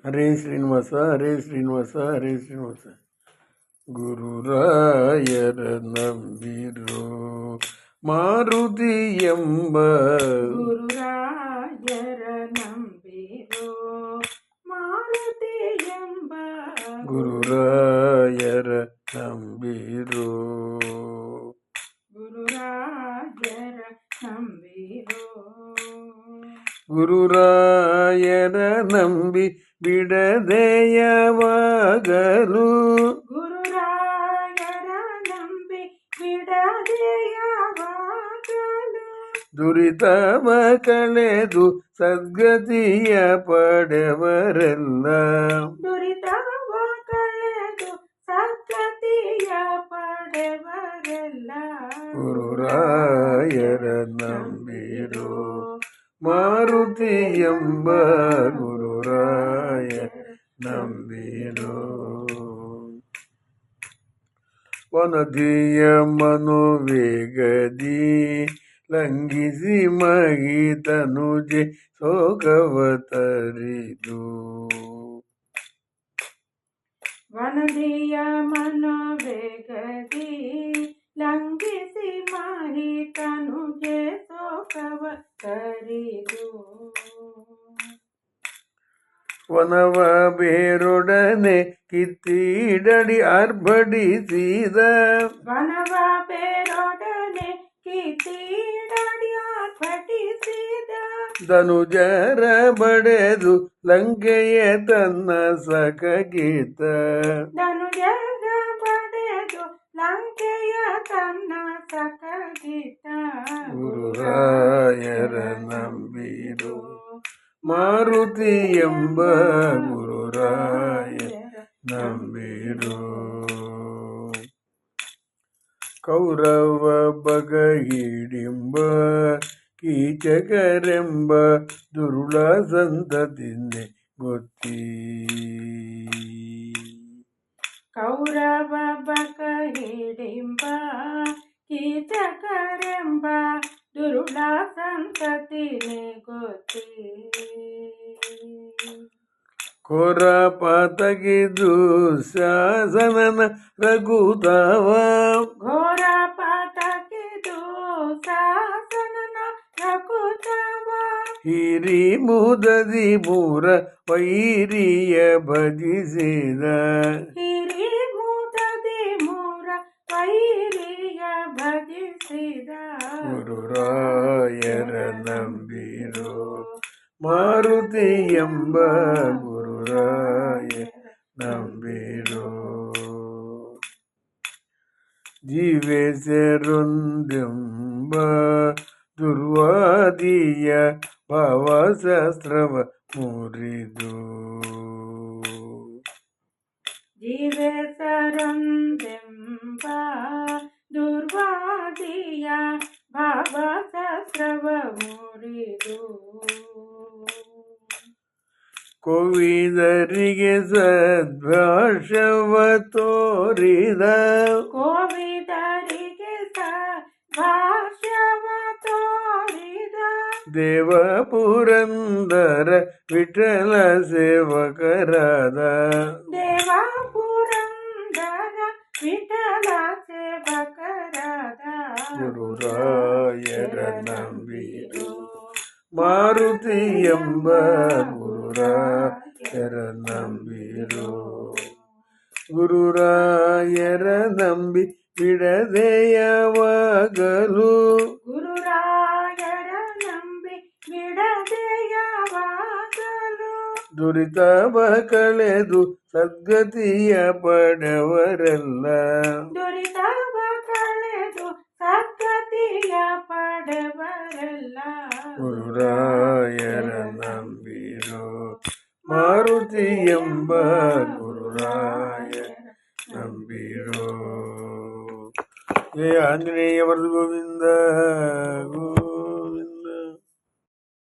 ಹರೇ ಶ್ರೀನಿವಾಸ ಹರೇ ಶ್ರೀನಿವಾಸ ಹರೇ ಶ್ರೀನಿವಾಸ. ಗುರುರಾಯರ ನಂಬಿರೋ ಮಾರುತಿ ಎಂಬ ಗುರುರಾಯರ ನಂಬಿರೋ ಮಾರುತಿ ಎಂಬ ಗುರುರಾಯರ ನಂಬಿರೋ ಗುರುರಾಯರ ನಂಬಿರೋ ಗುರುರಾಯರ ನಂಬಿ ಬಿಡದೆಯವಾಗಲು ಗುರುರಾಯರ ನಂಬಿ ಬಿಡದೆಯವಾಗಲು ದುರಿತವ ಕಳೆದು ಸದ್ಗತಿಯ ಪಡೆವರೆಲ್ಲ ದುರಿತವ ಕಳೆದು ಸದ್ಗತಿಯ ಪಡೆವರೆಲ್ಲ ಗುರುರಾಯರ ನಂಬಿರೋ ಮಾರುತಿ ಎಂಬ ಗುರುರಾಯ ನಂಬಿರೋ. ವನದಿಯ ಮನೋವೇಗದಿ ಲಂಘಿಸಿ ಮಹಿತನುಜೆ ಶೋಕವತರಿದು ವನದಿಯ ಮನೋವೇಗದಿ ಲಂಘಿಸಿ ಮಹಿತನುಜೆ ಶೋಕವ ತರಿದು ವನವ ಬೇರೊಡನೆ ಕಿತ್ತೀಡಡಿ ಆರ್ಭಡಿಸಿದ ವನವ ಬೇರೊಡನೆ ಕಿತ್ತೀಡಡಿ ಆರ್ಭಟಿಸಿದ ಧನುಜರ ಬಡೆದು ಲಂಕೆಯ ತನ್ನ ಸಖಗೀತ ಧನುಜರ ಬಡೆದು ಲಂಕೆಯ ತನ್ನ ಸಖಗೀತ ಗುರುರಾಯರ ನಂಬಿರೋ ಮಾರುತಿ ಎಂಬ ಗುರುರಾಯ ನಂಬಿರೋ. ಕೌರವ ಬಗ ಹಿಡಿಂಬ ಕೀಚಕರೆಂಬ ದುರುಳ ಸಂತತಿಂದೆ ಗೊತ್ತಿ ಕೌರವ ಬಗ ಹಿಡಿಂಬ ಕೀಚಕರೆಂಬ ದುರುಳ ಸಂತತಿನೇ ಗೊತ್ತಿ ಕೋರ ಪಾತಗಿದು ಶಾಸನನ ರಘುತವ ಘೋರ ಪಾತಕಿದು ಶಾಸನನ ರಘುತವ ಹಿರಿ ಮುದದಿ ಮೂರ ವೈರಿಯ ಭಜಿಸಿದ ಹಿರಿ ಮುದದಿ ಮೂರ ವೈರಿಯ ಭಜಿಸಿದ ಗುರುರಾಯರ ನಂಬಿರೋ ಮಾರುತಿ ಎಂಬ ಗುರುರಾಯ ನಂಬಿರೋ. ಜೀವೇಶರೊಂದೆಂಬ ದುರ್ವಾದಿಯ ಭಾವಶಾಸ್ತ್ರವ ಮುರಿದು ಜೀವೇಶರೊಂದೆಂಬ ದುರ್ವಾದಿಯ ಭಾವಶಾಸ್ತ್ರವ ಮುರಿದು ಕೋವಿದರಿಗೆ ಸದ್ಭಾಷವ ತೋರಿದ ಕೋವಿದರಿಗೆ ಭಾಷ್ಯವ ತೋರಿದ ದೇವ ಪುರಂದರ ವಿಠಲ ಸೇವಕರಾದ ದೇವ ಪುರಂದರ ವಿಠಲ ಸೇವಕರಾದ ಗುರುರಾಯರ ನಂಬಿರೋ ಮಾರುತಿ ಎಂಬ ಗುರುರಾಯರ ನಂಬಿರೋ. ಗುರುರಾಯರ ನಂಬಿ ಬಿಡದೆಯವಾಗಲು ಗುರುರಾಯರ ನಂಬಿ ಬಿಡದೆಯವಾಗಲು ದುರಿತವ ಕಳೆದು ಸದ್ಗತಿಯ ಪಡೆವರೆಲ್ಲ ದುರಿತವ ಕಳೆದು ಸದ್ಗತಿಯ ಪಡೆವರೆಲ್ಲ ಗುರುರಾಯರ ನಂಬಿರೋ ಮಾರುತಿ ಎಂಬ ಗುರುರಾಯ ನಂಬಿರೋ. ಜಯ ಆಂಜನೇಯ ವರದು ಗೋವಿಂದ ಗೋ